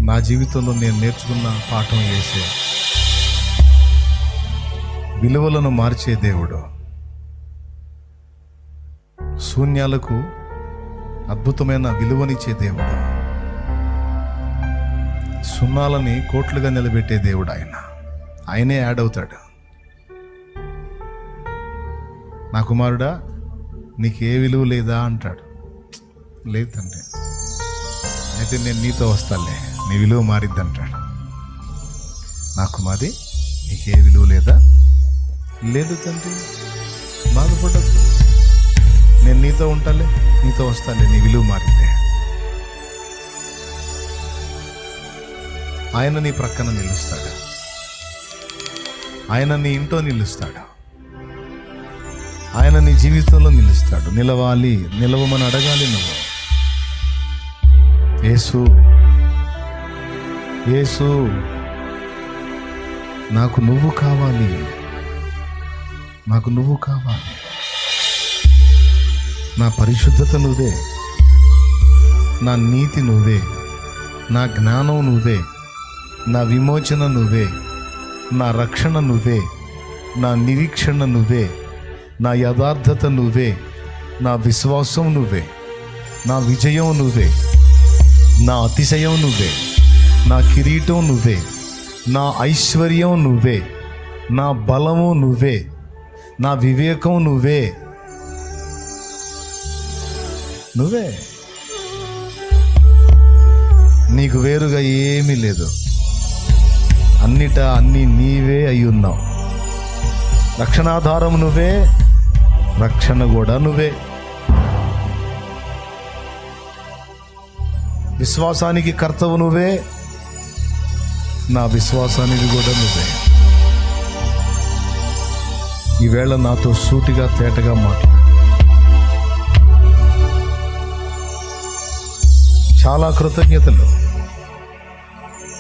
నా జీవితంలో నేను నేర్చుకున్న పాఠం యేసే. విలువలను మార్చే దేవుడు, శూన్యాలకు అద్భుతమైన విలువనిచ్చే దేవుడు, సున్నాలని కోట్లుగా నిలబెట్టే దేవుడు ఆయనే యాడ్ అవుతాడు. నా కుమారుడా నీకు ఏ విలువ లేదా అంటాడు. లేదు తండ్రి, అయితే నేను నీతో వస్తాలే, నీ విలువ మారిద్ది అంటాడు. నా కుమారి నీకు ఏ విలువ లేదా? లేదు తండ్రి, బాధపడద్దు, నేను నీతో ఉంటాలే, నీతో వస్తాలే, నీ విలువ మారిద్దే. ఆయన నీ ప్రక్కన నిలుస్తాడు, ఆయన నీ ఇంట్లో నిలుస్తాడు, ఆయన నీ జీవితంలో నిలుస్తాడు. నిలవాలి, నిలవమని అడగాలి నువ్వు. యేసు యేసు నాకు నువ్వు కావాలి, నాకు నువ్వు కావాలి. నా పరిశుద్ధత నువ్వే, నా నీతి నువ్వే, నా జ్ఞానం నువ్వే, నా విమోచన నువ్వే, నా రక్షణ నువ్వే, నా నిరీక్షణ నువ్వే, నా యథార్థత నువ్వే, నా విశ్వాసం నువ్వే, నా విజయం నువ్వే, నా అతిశయం నువ్వే, నా కిరీటం నువ్వే, నా ఐశ్వర్యం నువ్వే, నా బలము నువ్వే, నా వివేకం నువ్వే, నువ్వే. నీకు వేరుగా ఏమీ లేదు, అన్నీ నీవే అయి ఉన్నావు. రక్షణాధారం నువ్వే, రక్షణ కూడా నువ్వే. విశ్వాసానికి కర్తవు నువ్వే, నా విశ్వాసానికి కూడా నువ్వే. ఈవేళ నాతో సూటిగా తేటగా మాట్లాడు. చాలా కృతజ్ఞతలు.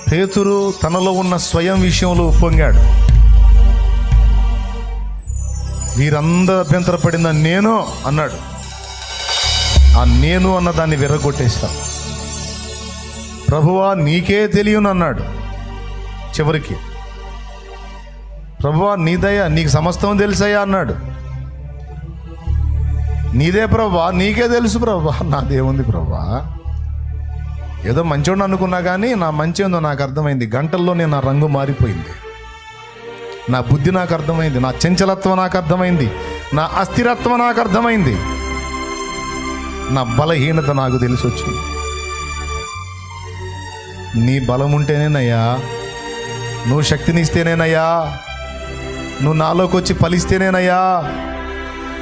పేతురు తనలో ఉన్న స్వయం విషయంలో ఉప్పొంగాడు. వీరందరూ అభ్యంతరపడిన నేను అన్నాడు. ఆ నేను అన్న దాన్ని విర్రగొట్టేశాం. ప్రభువా నీకే తెలియను అన్నాడు. చివరికి ప్రభువా నీ దయ, నీకు సమస్తం తెలుసయ్యా అన్నాడు. నీదే ప్రభువా, నీకే తెలుసు ప్రభువా. నాదేముంది ప్రభువా, ఏదో మంచోడు అనుకున్నా కానీ నా మంచి ఏందో నాకు అర్థమైంది. గంటల్లోనే నా రంగు మారిపోయింది, నా బుద్ధి నాకు అర్థమైంది, నా చంచలత్వం నాకు అర్థమైంది, నా అస్థిరత్వం నాకు అర్థమైంది, నా బలహీనత నాకు తెలిసి వచ్చింది. నీ బలం ఉంటేనేనయ్యా, నువ్వు శక్తినిస్తేనేనయ్యా, నువ్వు నాలోకి వచ్చి ఫలిస్తేనేనయ్యా,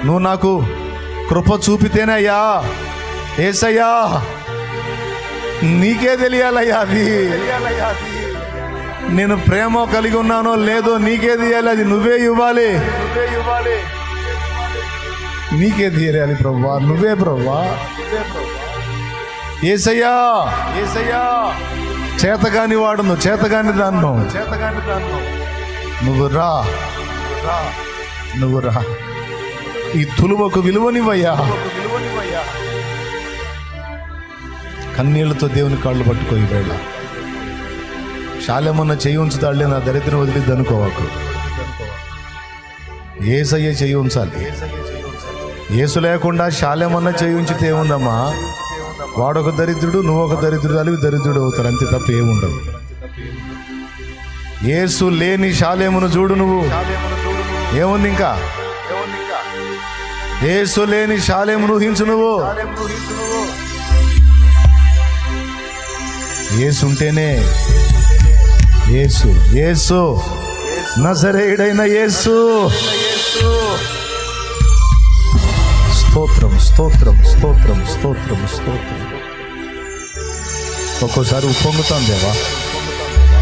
నువ్వు నాకు కృప చూపితేనయ్యా. యేసయ్యా నీకే తెలియాలయ్యా, అది నేను ప్రేమ కలిగి ఉన్నానో లేదో నీకే తెలియాలి, అది నువ్వే ఇవ్వాలి, నీకే తీయాలి ప్రభువా, నువ్వే ప్రభువా. యేసయ్యా చేతగాని వాడును, చేతగాని దాన్ను, నువ్వు రా, నువ్వు రా. ఈ తులువకు విలువనివయ్యా. కన్నీళ్లతో దేవుని కాళ్ళు పట్టుకో. ఈ వేళ శాలెమన్న చేయి ఉంచుతాడులే, నా దరిద్రం వదిలిద్ది అనుకోవాకు. యేసయ్య చేయి ఉంచాలి. యేసు లేకుండా శాలెమన్న చేయి ఉంచితే ఏముందమ్మా, వాడొక దరిద్రుడు, నువ్వు ఒక దరిద్రుడు, అలివి దరిద్రుడు అవుతారు, అంతే తప్ప ఏముండదు. యేసు లేని శాలేమును చూడు నువ్వు, ఏముంది ఇంకా? యేసు లేని శాలేమును ఊహించు నువ్వు. యేసు ఉంటేనే, యేసు యేసు నజరేయుడైన యేసు. స్తోత్రం స్తోత్రం స్తోత్రం స్తోత్రం స్తోత్రం. ఒక్కోసారి ఉప్పొంగుతాం దేవా,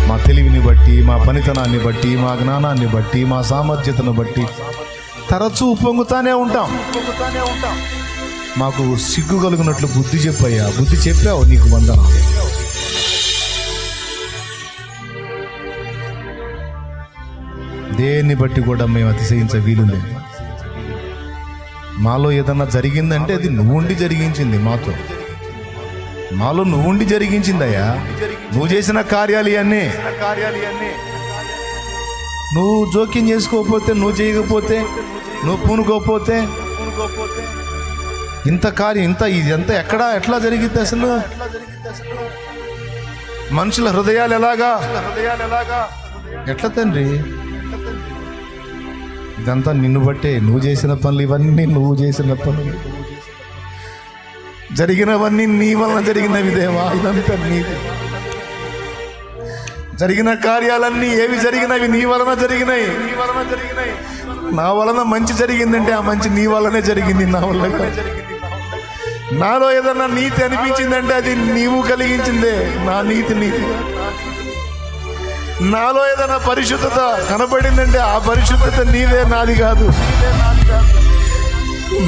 మా తెలివిని బట్టి, మా పనితనాన్ని బట్టి, మా జ్ఞానాన్ని బట్టి, మా సామర్థ్యతను బట్టి తరచూ ఉప్పొంగుతానే ఉంటాం. మాకు సిగ్గు కలుగునట్లు బుద్ధి చెప్పయ్యా, బుద్ధి చెప్పావు, నీకు వందనం. దేన్ని బట్టి కూడా మేము అతిశయించ వీలు లేదు. మాలో ఏదన్నా జరిగిందంటే అది నువ్వు ఉండి జరిగించింది మాతో. నాలో నువ్వు ఉండి జరిగించిందయ్యా. నువ్వు చేసిన కార్యాలు ఇవన్నీ. నువ్వు జోక్యం చేసుకోకపోతే, నువ్వు చేయకపోతే, నువ్వు పూనుకోకపోతే ఇదంతా ఎట్లా జరిగింది అసలు? మనుషుల హృదయాలు ఎలాగా ఎట్లా తండ్రి? ఇదంతా నిన్ను బట్టే. నువ్వు చేసిన పనులు ఇవన్నీ, నువ్వు చేసిన పనులు జరిగినవన్నీ నీ వలన జరిగినవి దేవా. ఇదంతా నీది. జరిగిన కార్యాలన్నీ ఏవి జరిగినవి నీ వలన జరిగినాయి. నా వలన మంచి జరిగిందంటే ఆ మంచి నీ వల్లనే జరిగింది, నా వల్ల కాదు. నాలో ఏదన్నా నీతి అనిపించిందంటే అది నీవు కలిగించిందే. నా నీతి నీతి. నాలో ఏదైనా పరిశుద్ధత కనబడిందంటే ఆ పరిశుద్ధత నీదే, నాది కాదు.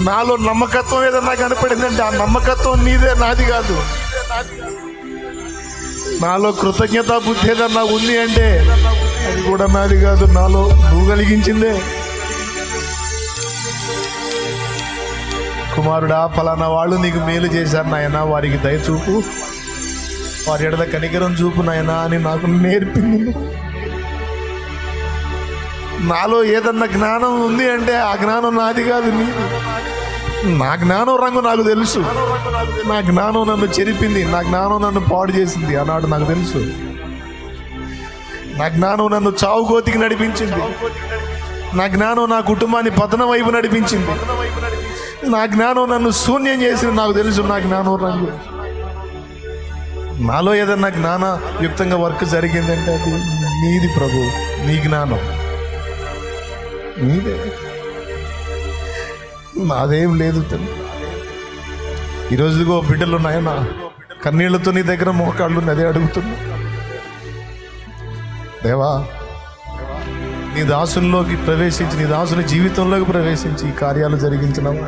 నాలో నమ్మకత్వం ఏదన్నా కనపడిందంటే ఆ నమ్మకత్వం నీదే, నాది కాదు. నాలో కృతజ్ఞత బుద్ధి ఏదన్నా ఉంది అంటే అది కూడా నాది కాదు, నాలో నువ్వు కలిగించిందే. కుమారుడా, ఫలానా వాళ్ళు నీకు మేలు చేశారు నాయన, వారికి దయచూపు, వారి ఎడల కనికరం చూపు నాయనా అని నాకు నేర్పింది. నాలో ఏదన్నా జ్ఞానం ఉంది అంటే ఆ జ్ఞానం నాది కాదు, నీది. నా జ్ఞానం రంగు నాకు తెలుసు. నా జ్ఞానం నన్ను చెరిపింది, నా జ్ఞానం నన్ను పాడు చేసింది ఆనాడు నాకు తెలుసు. నా జ్ఞానం నన్ను చావుకోతికి నడిపించింది. నా జ్ఞానం నా కుటుంబాన్ని పతనం వైపు నడిపించింది. నా జ్ఞానం నన్ను శూన్యం చేసింది నాకు తెలుసు. నా జ్ఞానం రంగు. నాలో ఏదన్నా జ్ఞానయుక్తంగా వర్క్ జరిగిందంటే అది నీది ప్రభు. నీ జ్ఞానం నీదే, నాదేం లేదు. ఈరోజుగో బిడ్డలు నాయన కన్నీళ్లతో నీ దగ్గర మోకాళ్ళు అదే అడుగుతున్నా. దేవా, నీ దాసుల్లోకి ప్రవేశించి, నీ దాసుని జీవితంలోకి ప్రవేశించి ఈ కార్యాలు జరిగించినవా.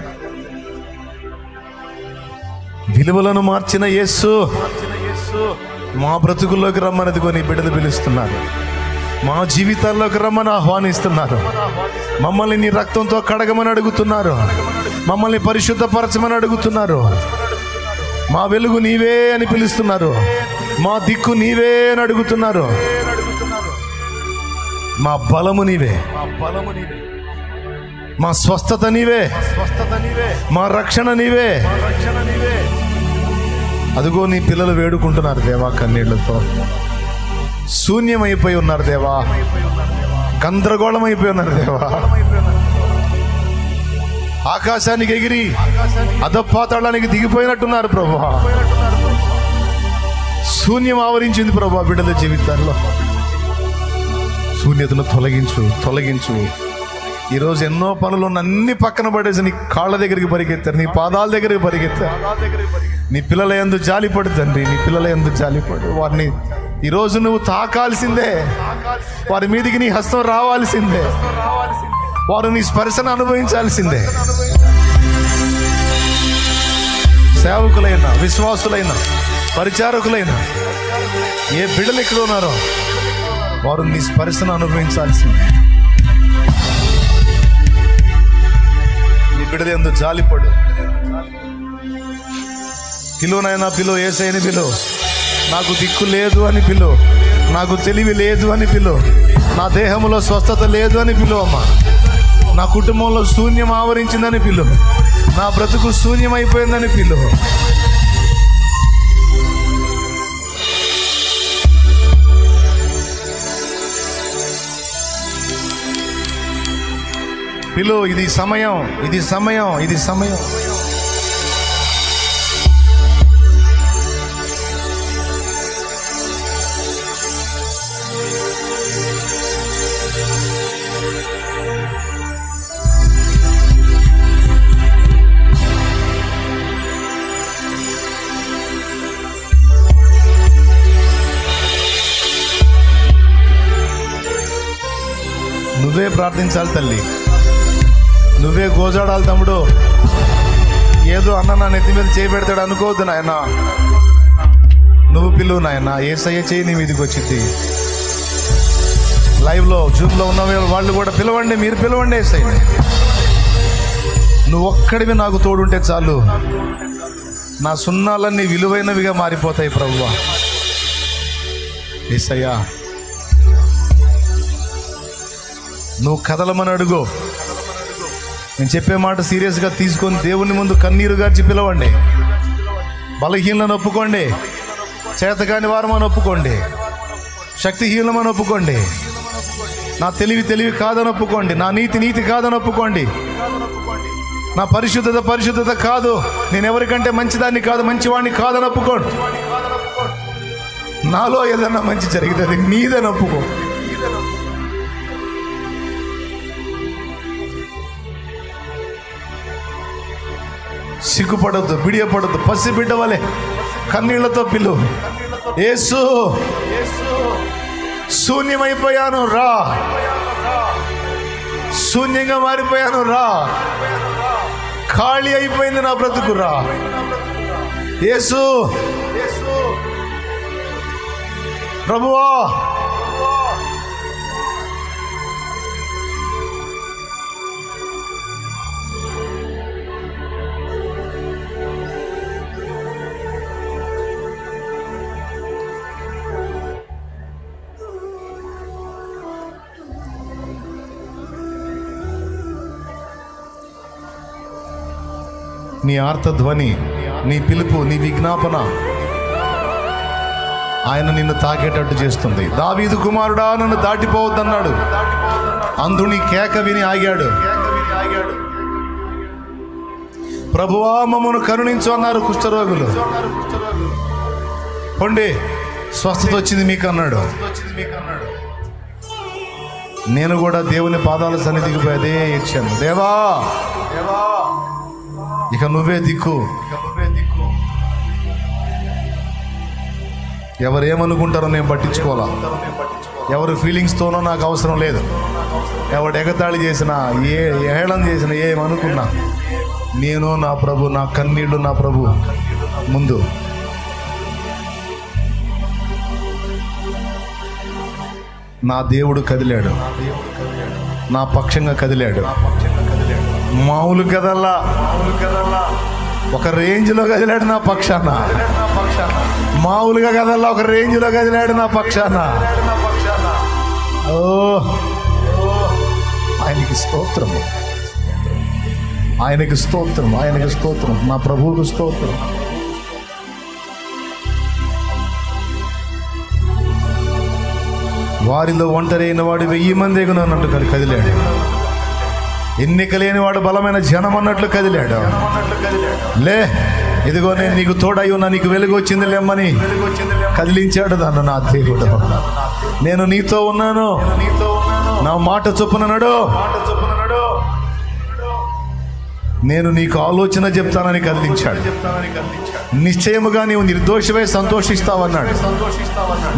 విలువలను మార్చిన యేసు మా బ్రతుకుల్లోకి రమ్మనదిగో నీ బిడ్డలు పిలుస్తున్నారు. మా జీవితాల్లోకి రమ్మని ఆహ్వానిస్తున్నారు. మమ్మల్ని నీ రక్తంతో కడగమని అడుగుతున్నారు. మమ్మల్ని పరిశుద్ధపరచమని అడుగుతున్నారు. మా వెలుగు నీవే అని పిలుస్తున్నారు. మా దిక్కు నీవే అని అడుగుతున్నారు. మా బలము నీవే, మా స్వస్థత నీవే, మా రక్షణ నీవే. అదిగో నీ పిల్లలు వేడుకుంటున్నారు దేవా కన్నీళ్లతో. శూన్యమైపోయి ఉన్నారు దేవా, గందరగోళం అయిపోయి ఉన్నారు దేవా. ఆకాశానికి ఎగిరి అధపాతాళానికి దిగిపోయినట్టున్నారు ప్రభువా. శూన్యం ఆవరించింది ప్రభువా బిడ్డల జీవితాల్లో. శూన్యతను తొలగించు. ఈరోజు ఎన్నో పనులు అన్ని పక్కన పడేసి నీ కాళ్ళ దగ్గరికి పరిగెత్తారు, నీ పాదాల దగ్గరికి పరిగెత్తారు. నీ పిల్లల యందు జాలిపడు తండ్రి, నీ పిల్లల యందు జాలిపడు. వారిని ఈరోజు నువ్వు తాకాల్సిందే. వారి మీదికి నీ హస్తం రావాల్సిందే. వారు నీ స్పర్శను అనుభవించాల్సిందే. సేవకులైన, విశ్వాసులైన, పరిచారకులైన ఏ బిడ్డలు ఇక్కడ ఉన్నారో వారు నీ స్పర్శను అనుభవించాల్సిందే. నీ బిడ్డల యందు జాలిపడు. పిలువనైనా పిలువ, యేసయ్యని పిలువ. నాకు దిక్కు లేదు అని పిలువ, నాకు తెలివి లేదు అని పిలువ, నా దేహంలో స్వస్థత లేదు అని పిలువమ్మా. నా కుటుంబంలో శూన్యం ఆవరించిందని పిలువ, నా బ్రతుకు శూన్యమైపోయిందని పిలువ. పిలువ. ఇది సమయం. నువ్వే ప్రార్థించాలి తల్లి, నువ్వే గోజాడాలి తమ్ముడు. ఏదో అన్న నా నెత్తి మీద చేయబెడతాడు అనుకోవద్దు నాయన. నువ్వు పిలువు నాయన. యేసయ్య చేయి నీ మీదకి వచ్చింది. లైవ్లో జూమ్లో ఉన్న వాళ్ళు కూడా పిలవండి, మీరు పిలవండి యేసయ్య. నువ్వు ఒక్కడివి నాకు తోడుంటే చాలు. నా సున్నాలన్నీ విలువైనవిగా మారిపోతాయి ప్రభువా. యేసయ్యా, నువ్వు కదలమని అడుగు. నేను చెప్పే మాట సీరియస్గా తీసుకొని దేవుని ముందు కన్నీరు గార్చి పిలవండి. బలహీనలను ఒప్పుకోండి, చేతకాని వారమని ఒప్పుకోండి, శక్తిహీనమని ఒప్పుకోండి, నా తెలివి కాదని ఒప్పుకోండి, నా నీతి కాదని ఒప్పుకోండి, నా పరిశుద్ధత కాదు, నేను ఎవరికంటే మంచిదాన్ని కాదు, మంచివాడిని కాదని ఒప్పుకోండి. నాలో ఏదన్నా మంచి జరిగితే అది నీదని ఒప్పుకో. సిగ్గుపడద్దు, బిడియపడద్దు, పసిబిడ్డ వలె కన్నీళ్లతో పిలువు. యేసు, శూన్యమైపోయాను రా, శూన్యంగా మారిపోయాను రా, ఖాళీ అయిపోయింది నా బ్రతుకు రా. యేసు, ప్రభువా, నీ ఆర్తధ్వని, నీ పిలుపు, నీ విజ్ఞాపన ఆయన నిన్ను తాకేటట్టు చేస్తుంది. దావీదు కుమారుడా, నన్ను దాటిపోవద్దన్నాడు. అంధుని కేక విని ఆగాడు. ప్రభువా, మమ్మను కరుణించు అన్నారు కుష్ఠరోగులు. పొండి, స్వస్థత వచ్చింది మీకు అన్నాడు. నేను కూడా దేవుని పాదాల సన్నిధికి పోయి అదే ఇచ్చాను. దేవా, ఇక నువ్వే దిక్కు. ఎవరేమనుకుంటారో నేను పట్టించుకోవాలా, ఎవరు ఫీలింగ్స్తోనో నాకు అవసరం లేదు. ఎవడు ఎగతాళి చేసినా, హేళన చేసినా, ఏమనుకున్నా, నేను నా ప్రభు, నా కన్నీళ్లు నా ప్రభు ముందు. నా దేవుడు కదిలాడు, నా పక్షంగా కదిలాడు. మామూలు కదల్లా, ఒక రేంజ్లో కదిలాడు నా పక్షాన. మామూలుగా కదల్లా, ఒక రేంజ్లో కదిలాడు నా పక్షాన. ఓ, ఆయనకి స్తోత్రము, ఆయనకి స్తోత్రం, ఆయనకి స్తోత్రం, నా ప్రభువుకు స్తోత్రం. వారిలో ఒంటరి అయిన వాడు 1000 మంది ఎగునన్నట్టు కదిలాడు. ఎన్నిక లేని వాడు బలమైన జనం అన్నట్లు కదిలాడు. లే, ఇదిగో నేను నీకు తోడై ఉన్నా, నీకు వెలుగు వచ్చింది లేమ్మని కదిలించాడు దాన్ని నా దేవుడు. నేను నీతో ఉన్నాను, నా మాట చొప్పున నడు, నేను నీకు ఆలోచన చెప్తానని కదిలించాడు. నిశ్చయముగా నీవు నిర్దోషివై సంతోషిస్తావన్నాడు.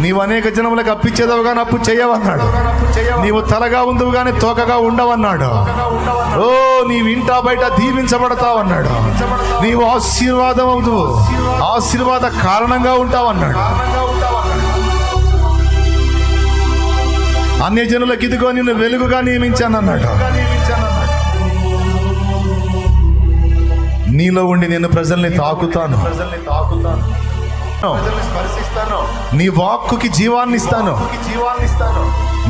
నీవు అనేక జనములకు అప్పిచ్చేదవు కానీ అప్పు చేయవన్నాడు. నీవు తలగా ఉందువు కానీ తోకగా ఉండవన్నాడు. ఓ, నీవు ఇంటా బయట దీవించబడతావన్నాడు. నీవు ఆశీర్వాదం అవుదువు, ఆశీర్వాద కారణంగా ఉంటావన్నాడు. అన్యజనులకు ఇదిగో నిన్ను వెలుగుగా నియమించానన్నాడు. నీలో ఉండి నేను ప్రజల్ని తాకుతాను, నీ వాక్కుకి జీవాన్ని ఇస్తాను.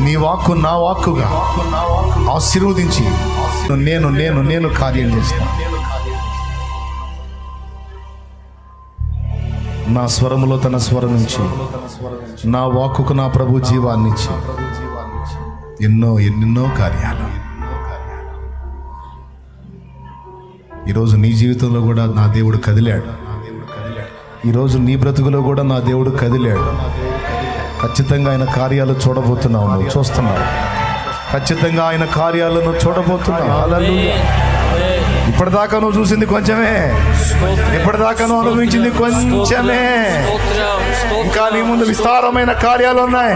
నీ వాక్కు నా వాక్కుగా ఆశీర్వదించి నేను నేను నేను కార్యం చేస్తాను. నా స్వరములో తన స్వరం నుంచి, నా వాక్కుకు నా ప్రభు జీవాన్ని ఇచ్చి ఎన్నెన్నో కార్యాలు. ఈరోజు నీ జీవితంలో కూడా నా దేవుడు కదిలాడు. ఈరోజు నీ బ్రతుకులో కూడా నా దేవుడు కదిలాడు. ఖచ్చితంగా ఆయన కార్యాలు చూడబోతున్నావు, నువ్వు చూస్తున్నావు. ఖచ్చితంగా ఆయన కార్యాలను చూడబోతున్నావు. హల్లెలూయా. ఇప్పటిదాకా నువ్వు చూసింది కొంచెమే, ఇప్పటిదాకా నువ్వు అనుభవించింది కొంచెమే. ఇంకా నీ ముందు విస్తారమైన కార్యాలు ఉన్నాయి.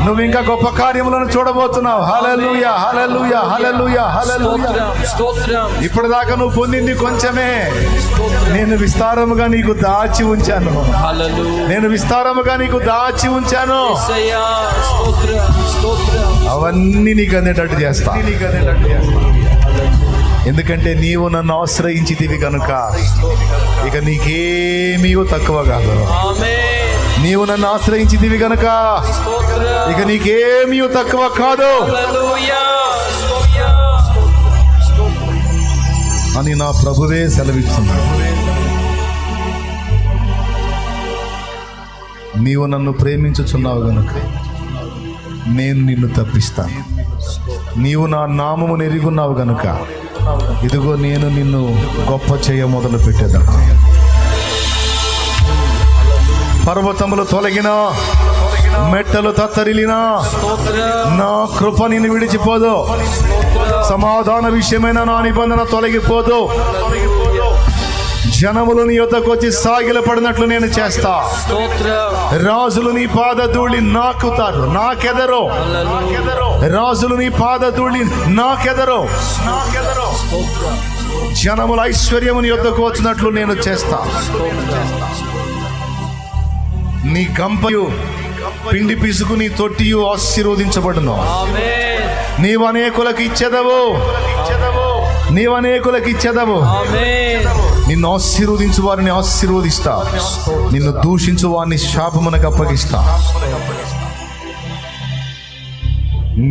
నువ్వు ఇంకా గొప్ప కార్యములను చూడబోతున్నావు. హల్లెలూయా, హల్లెలూయా, హల్లెలూయా, హల్లెలూయా. ఇప్పటిదాకా నువ్వు పొందింది కొంచెమే. నేను విస్తారముగా నీకు దాచి ఉంచాను. నేను విస్తారముగా నీకు దాచి ఉంచాను. అవన్నీ నీకు అందేటట్టు చేస్తా. ఎందుకంటే నీవు నన్ను ఆశ్రయించితివి కనుక ఇక నీకేమీ తక్కువ కాదు. నీవు నన్ను ఆశ్రయించితివి కనుక ఇక నీకేమీ తక్కువ కాదు అని నా ప్రభువే సెలవిస్తున్నాడు. నీవు నన్ను ప్రేమించుచున్నావు గనుక నేను నిన్ను తప్పిస్తాను. నీవు నా నామమును ఎరుగున్నావు గనుక ఇదిగో నేను నిన్ను గొప్ప చేయ మొదలు పెట్టేదాన్ని. పర్వతములు తొలగినా, మెట్టలు తత్తరిలినా నా కృప నిన్ను విడిచిపోదు. సమాధాన విషయమైన నా నిబంధన తొలగిపోదు. జనములు నీ యొద్దకు వచ్చి సాగిల పడినట్లు నేను చేస్తా. రాజులు నీ పాద ధూళి నాకుతారు, నాకెదరో. రాజులు నీ పాద ధూళి నాకెదరో. జనముల ఐశ్వర్యము నీ యొద్దకు వచ్చినట్లు నేను చేస్తా. నీ గంపయు పిండి పిసుకు నీ తొట్టియు ఆశీర్వదించబడును. నీవు అనేకులకు ఇచ్చేదవు, నీవు అనేకులకు ఇచ్చేదవు. నిన్ను ఆశీర్వదించు వారిని ఆశీర్వదిస్తా, నిన్ను దూషించు వారిని శాపమునకు అప్పగిస్తా.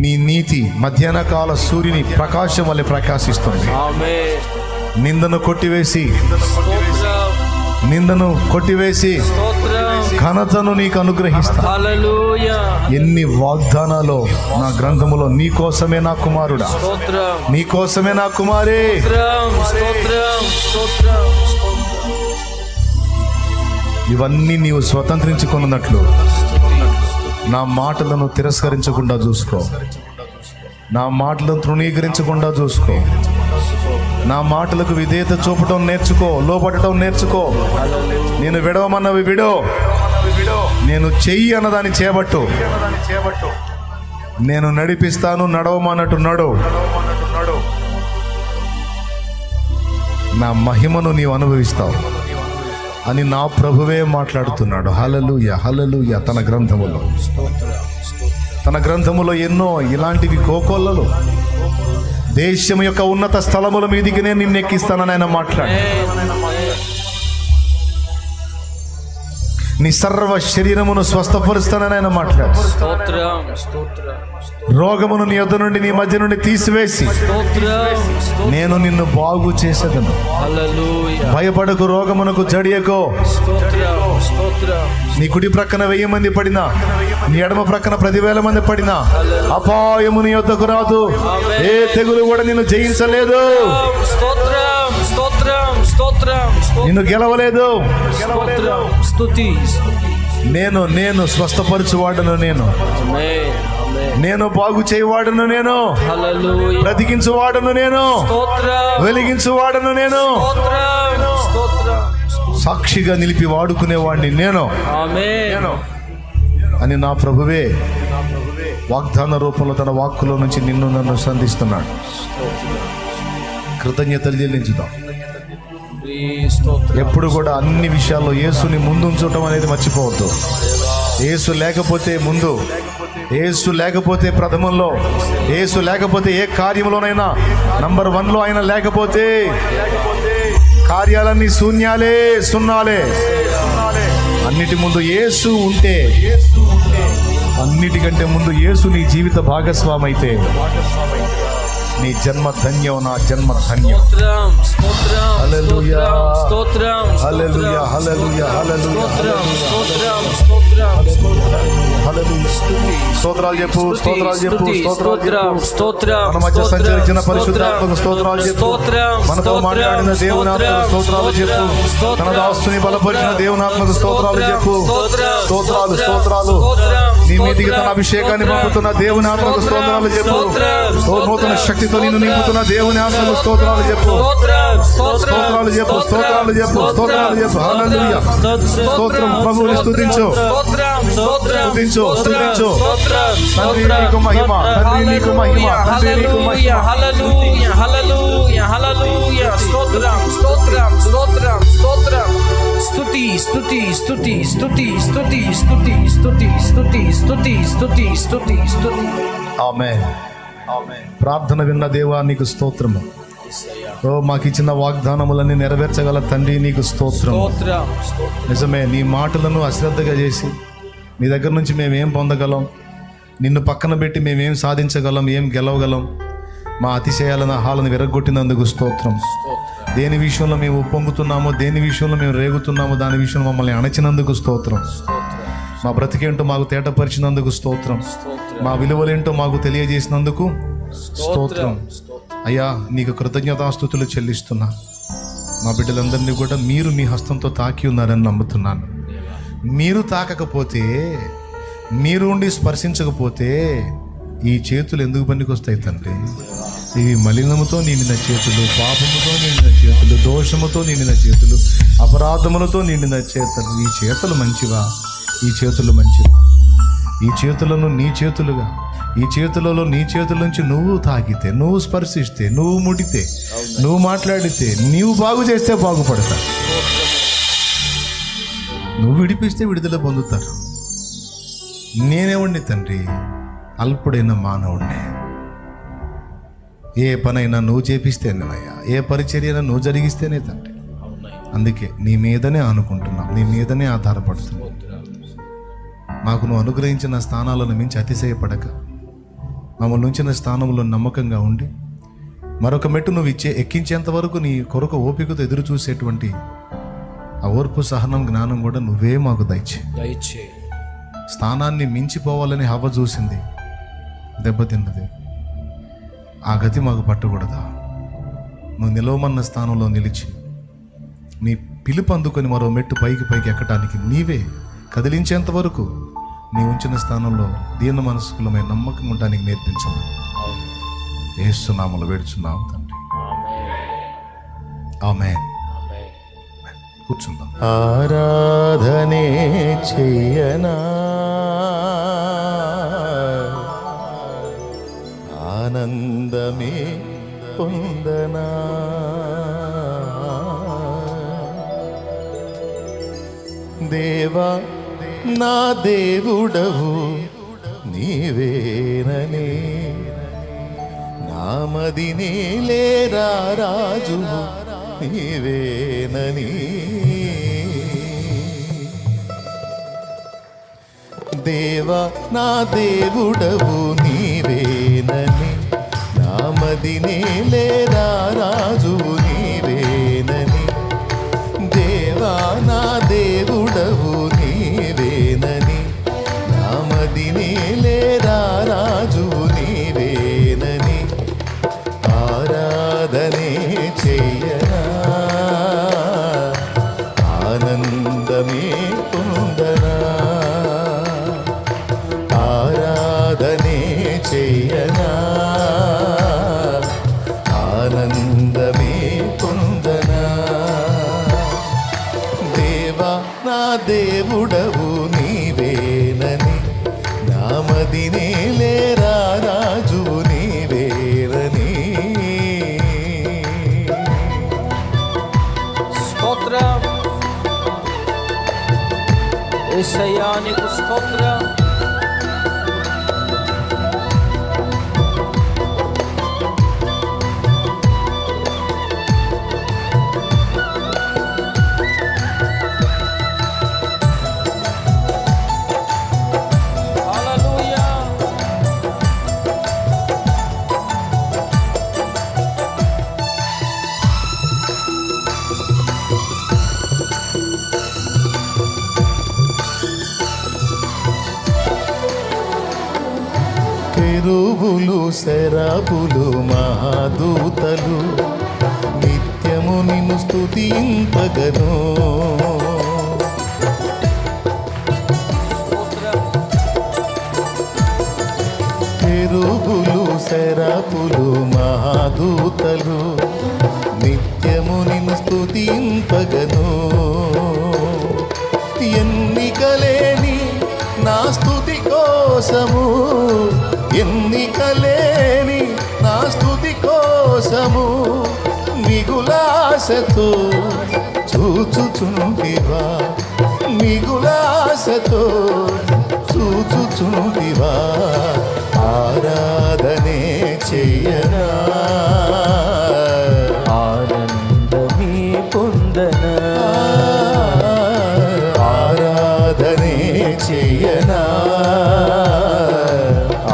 నీ నీతి మధ్యాహ్న కాల సూర్యుని ప్రకాశం వలె ప్రకాశిస్తుంది. నిందను కొట్టివేసి ఘనతను నీకు అనుగ్రహిస్తా. ఎన్ని వాగ్దానాలు నా గ్రంథములో. నీ కోసమే నా కుమారుడా, నీ కోసమే నా కుమారే. ఇవన్నీ నీవు స్వతంత్రించుకున్నట్లు నా మాటలను తిరస్కరించకుండా చూసుకో. నా మాటలను తృణీకరించకుండా చూసుకో. నా మాటలకు విధేయత చూపటం నేర్చుకో, లోబడటం నేర్చుకో. నేను విడవమన్నవి విడో, నేను చెయ్యి అన్నదాన్ని చేపట్టు. నేను నడిపిస్తాను, నడవమన్నట్టు నడు. నా మహిమను నీవు అనుభవిస్తావు అని నా ప్రభువే మాట్లాడుతున్నాడు. హల్లెలూయా, హల్లెలూయా. తన గ్రంథములో ఎన్నో ఇలాంటివి కోకొల్లలు. దేశం యొక్క ఉన్నత స్థలముల మీదికి నేను నిన్ను ఎక్కిస్తానని ఆయన మాట్లాడు. నీ సర్వ శరీరమును స్వస్థపరుస్తానని ఆయన మాట్లాడు. రోగమును నీ యొద్ద నుండి, నీ మధ్య నుండి తీసివేసి నేను నిన్ను బాగు చేసేదను. భయపడకు, రోగమునకు జడియకో. నీ కుడి ప్రక్కన 1000 మంది పడినా, నీ ఎడమ ప్రక్కన 10,000 మంది పడినా అపాయము నీ యొద్దకు రాదు. ఏ తెగులు కూడా నిన్ను జయించలేదు, నిన్ను గెలవలేదు. నేను స్వస్థపరచువాడను, నేను బాగు చేయవాడను, నేను బ్రతికించువాడను, నేను వెలిగించువాడను, నేను సాక్షిగా నిలిపి వాడుకునేవాడిని నేను అని నా ప్రభువే వాగ్దాన రూపంలో తన వాక్కులో నుంచి నిన్ను నన్ను సంధిస్తున్నాడు. కృతజ్ఞతలు చెల్లించుదాం. ఎప్పుడు కూడా అన్ని విషయాల్లో యేసుని ముందు ఉంచడం అనేది మర్చిపోవద్దు. యేసు లేకపోతే ముందు, యేసు లేకపోతే ప్రథమంలో, యేసు లేకపోతే ఏ కార్యంలోనైనా నంబర్ 1లో ఆయన లేకపోతే కార్యాలన్నీ శూన్యాలే, సున్నాలే. అన్నిటి ముందు యేసు ఉంటే, అన్నిటికంటే ముందు యేసు నీ జీవిత భాగస్వామి అయితే నీ జన్మ ధన్యం, నా జన్మ ధన్యం. హల్లెలూయా, హల్లెలూయా, హల్లెలూయా, హల్లెలూయా, స్తోత్రాలు చెప్పు, స్తోత్రాలు చెప్పు, స్తోత్రాలు. మన మధ్య సంచరించిన పరిశుద్ధాత్మకు స్తోత్రాలు చెప్పు. మనతో మాట్లాడిన దేవునాత్మకు స్తోత్రాలు చెప్పు. తన దాసుని బలపరిచిన దేవునాత్మకు స్తోత్రాలు చెప్పు. స్తోత్రాలు, స్తోత్రాలు. నీ మీదికి తన అభిషేకాన్ని పంపుతున్న దేవునాత్మకు స్తోత్రాలు చెప్పు. నూతన శక్తితో నిన్ను నింపుతున్న దేవునాత్మకు స్తోత్రాలు చెప్పు. స్తోత్రాలు చెప్పు, స్తోత్రాలు చెప్పు, స్తోత్రాలు చెప్పు. హల్లెలూయా. స్తోత్రం. ప్రభువుని స్తుతించు, స్తుతించు, స్తుతించు. తండ్రి నీకు మహిమ, తండ్రి నీకు మహిమ, తండ్రి నీకు మహిమ. హల్లెలూయా, హల్లెలూయా, హల్లెలూయా. స్తోత్రం, స్తోత్రం, స్తోత్రం, స్తోత్రం. స్తుతి, స్తుతి, స్తుతి, స్తుతి, స్తుతి, స్తుతి, స్తుతి, స్తుతి, స్తుతి, స్తుతి, స్తుతి, స్తుతి. ఆమేన్. ప్రార్థన విన్న దేవా నీకు స్తోత్రము. ఓ మాకు ఇచ్చిన వాగ్దానములన్నీ నెరవేర్చగల తండ్రి నీకు స్తోత్రం. స్తోత్రం స్తోత్రం. నిజమే, నీ మాటలను అశ్రద్ధగా చేసి నీ దగ్గర నుంచి మేమేం పొందగలం, నిన్ను పక్కన పెట్టి మేమేం సాధించగలం, ఏం గెలవగలం, మా అతిశయాలను హాలను విరగొట్టినందుకు స్తోత్రం. దేని విషయంలో మేము ఉప్పొంగుతున్నామో, దేని విషయంలో మేము రేగుతున్నామో, దాని విషయంలో మమ్మల్ని అణచినందుకు స్తోత్రం. మా బ్రతికేంటో మాకు తేటపరిచినందుకు స్తోత్రం. మా విలువలేంటో మాకు తెలియజేసినందుకు స్తోత్రం. అయ్యా నీకు కృతజ్ఞతాస్తుతులు చెల్లిస్తున్నా. మా బిడ్డలందరినీ కూడా మీరు మీ హస్తంతో తాకి ఉన్నారని నమ్ముతున్నాను. మీరు తాకకపోతే, మీరు ఉండి స్పర్శించకపోతే ఈ చేతులు ఎందుకు పనికొస్తాయి తండ్రి? ఇవి మలినముతో నిండిన చేతులు, పాపముతో నిండిన చేతులు, దోషముతో నిండిన చేతులు, అపరాధములతో నిండిన చేతులు. ఈ చేతులు మంచివా? ఈ చేతులు మంచివా? ఈ చేతులను నీ చేతులుగా, ఈ చేతులలో నీ చేతుల నుంచి నువ్వు తాకితే, నువ్వు స్పర్శిస్తే, నువ్వు ముడితే, నువ్వు మాట్లాడితే, నీవు బాగు చేస్తే బాగుపడతా, నువ్వు విడిపిస్తే విడుదల పొందుతారు. నేనేవాడిని తండ్రి, అల్పుడైన మానవుడిని. ఏ పనైనా నువ్వు చేపిస్తేనేనయ్యా, ఏ పరిచర్యైనా నువ్వు జరిగిస్తేనే తండ్రి. అందుకే నీ మీదనే అనుకుంటున్నాం, నీ మీదనే ఆధారపడుతున్నాం. మాకు నువ్వు అనుగ్రహించిన స్థానాలను మించి అతిశయపడక, మమ్మల్ని ఉంచిన స్థానంలో నమ్మకంగా ఉండి, మరొక మెట్టు నువ్వు ఎక్కించేంత వరకు నీ కొరకు ఓపికతో ఎదురు చూసేటువంటి ఆ ఓర్పు, సహనం, జ్ఞానం కూడా నువ్వే మాకు దయచేయి. స్థానాన్ని మించిపోవాలని హవ్వ చూసింది, దెబ్బతిన్నది. ఆ గతి మాకు పట్టకూడదా? నువ్వు నిలవమన్న స్థానంలో నిలిచి నీ పిలుపు అందుకొని మరో మెట్టు పైకి ఎక్కడానికి నీవే కదిలించేంత వరకు నీ ఉంచిన స్థానంలో దీన మనస్కులమైన నమ్మకం ఉండడానికి నేర్పించమని యేసు నామములో వేడుచున్నాం తండ్రి. ఆమేన్. కూర్చుందాం. ఆరాధనే చెయ్యనా, ఆనందమే పొందనా, దేవా నా దేవుడవు నీవేనని, నామదినే లేరా రాజువు నీవేనని, దేవా నా దేవుడవు నీవేనని, నామదినే లేరా రాజువు నీవేనని, దేవా నా దేవుడవు నీవేనని, నామదినే లేరా రాజువు నీవేనని, ఆరాధనే చెయ్యనా, ఆనందమే పొందనా, ఆరాధనే చెయ్యనా, ఆనందమే పొందనా, దేవా నా దేవుడవు నీవేనని, నామదినే లేరా రాజువు నీవేనని. స్తోత్రం యేసయ్యా, నీకు స్తోత్రం. కెరూబులు, సెరాపులు, మహాదూతలు నిత్యము నిన్ను స్తుతింపగను, కెరూబులు, సెరాపులు, మహాదూతలు నిత్యము నిన్ను స్తుతింపగను, ఎన్నికలేని నా స్తుతి కోసము, ఎన్నికలేని నా స్తుతి కోసము మిగులాశతో చూచుచుంటివా, మిగులాశతో చూచుచుంటివా, ఆరాధనే చెయ్యనా, చేయనా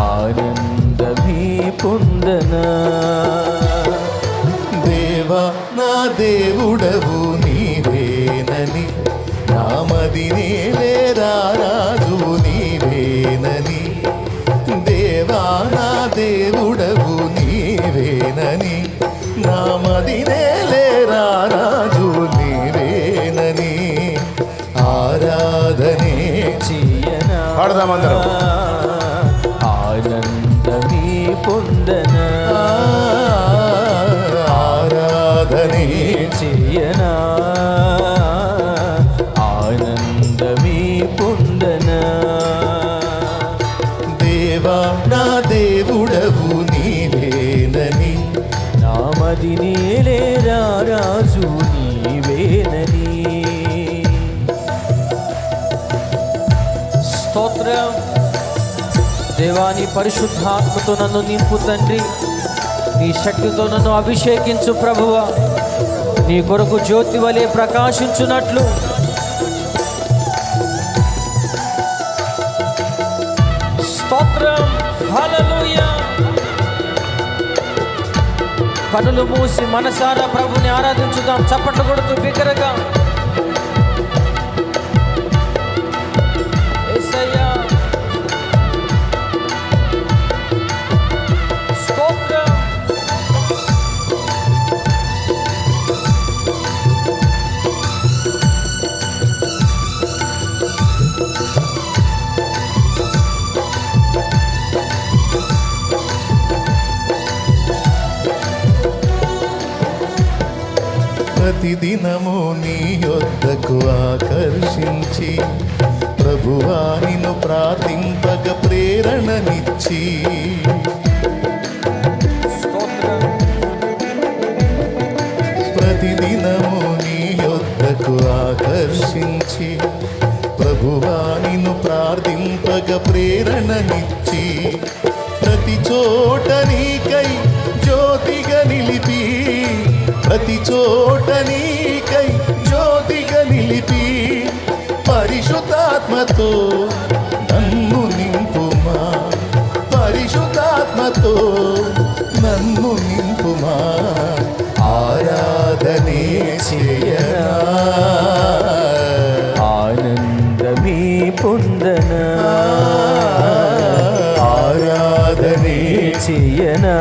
ఆనందమే పొందనా దేవా నా దేవుడవు నీవేనని నామదినే రాజు నీవేనని దేవా నా దేవుడవు నీవేనని నామదినే రాజు నీవేనని ఆరాధనే చేయనా పాడదామందరం. ఆనందమే పొందనా ఆరాధనే చేయనా ఆనందమే పొందనా దేవా నా దేవుడవు నీవేనని నామదినే రాజు నీవేనని స్తోత్రం. దేవాని పరిశుద్ధాత్మతో నన్ను నింపు తండ్రి. నీ శక్తితో నన్ను అభిషేకించు ప్రభువా. నీ కొరకు జ్యోతి వలె ప్రకాశించున్నట్లు స్తోత్రం. హల్లెలూయా. కనులు మూసి మనసారా ప్రభుని ఆరాధించుదాం. చప్పట్లు కొడుతూ బిగ్గరగా. యేసయ్యా స్తోత్రం. ప్రతిదినము నీ యొద్దకు ఆకర్షించి ప్రభువా నిన్ను ప్రార్థింపగ ప్రేరణనిచ్చి స్తోత్రం. ప్రతిదినము నీ యొద్దకు ఆకర్షించి ప్రభువా నిన్ను ప్రార్థింపగ ప్రేరణనిచ్చి ప్రతి చోట నీకై జ్యోతిగా నిలిపి ప్రతి చోట నీకై జ్యోతిగా నిలిపి పరిశుద్ధాత్మతో నన్ను నింపుమా పరిశుద్ధాత్మతో నన్ను నింపుమా ఆరాధనే చేయనా ఆనందమే పొందనా ఆరాధనే చేయనా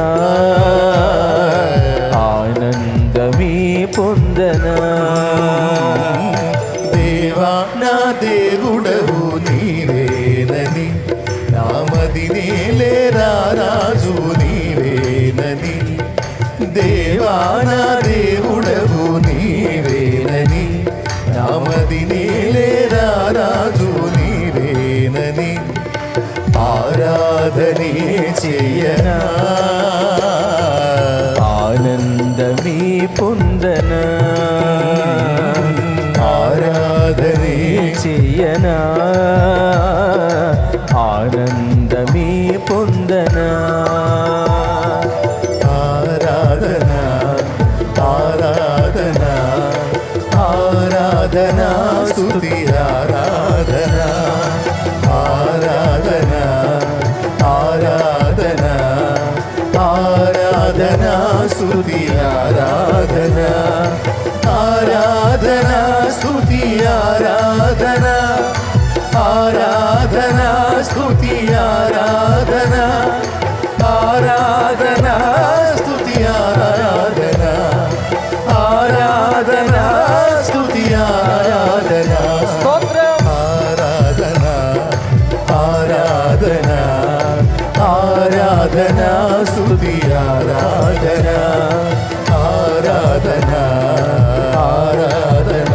ఆనందమే పొందనా దేవా నా దేవుడవు నీవేనని నామదినే రాజు నీవేనని దేవా నా దేవుడవు నీవేనని నామదినే రాజు నీవేనని ఆరాధనే చేయనా ఆనందమే పొందనా ఆరాధనే చేయనా ఆనందమే పొందనా ఆరాధన ఆరాధన ఆరాధన స్తుతి ఆరాధన ఆరాధన ఆరాధన ఆరాధన స్తుతి ఆరాధన ఆరాధన స్తుతి ఆరాధన ఆరాధన స్తుతి ఆరాధన ఆరాధన స్తుతి ఆరాధన ఆరాధన స్తుతి ఆరాధన స్తోత్రం. ఆరాధన ఆరాధన ఆరాధన స్తుతి ఆరాధన ఆరాధన ఆరాధన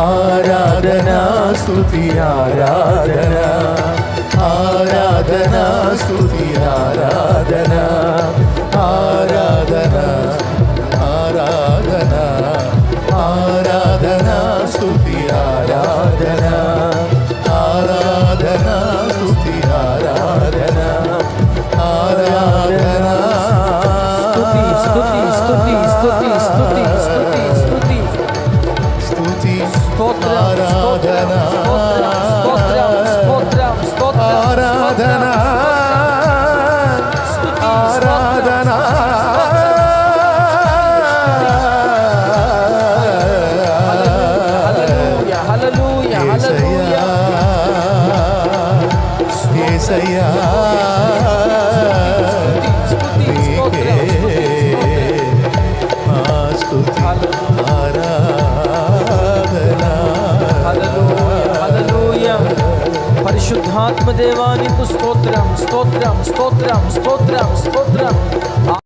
ఆరాధన స్తుతి ఆరాధన ఆరాధన స్తుతి ఆరాధన ఆరాధన ఆరాధన ఆరాధన స్తుతి ఆరాధన ఆరాధన స్తుతి ఆరాధన ఆరాధన స్తుతి స్తుతి స్తుతి స్తుతి స్తుతి స్తుతి స్తుతి స్తుతి స్తోత్రం. ఆరాధన స్తోత్రం. స్తుతి, స్తోత్రం, హల్లెలూయా. పరిశుద్ధాత్మ దేవానికి స్తోత్రం స్తోత్రం స్తోత్రం స్తోత్రం స్తోత్రం.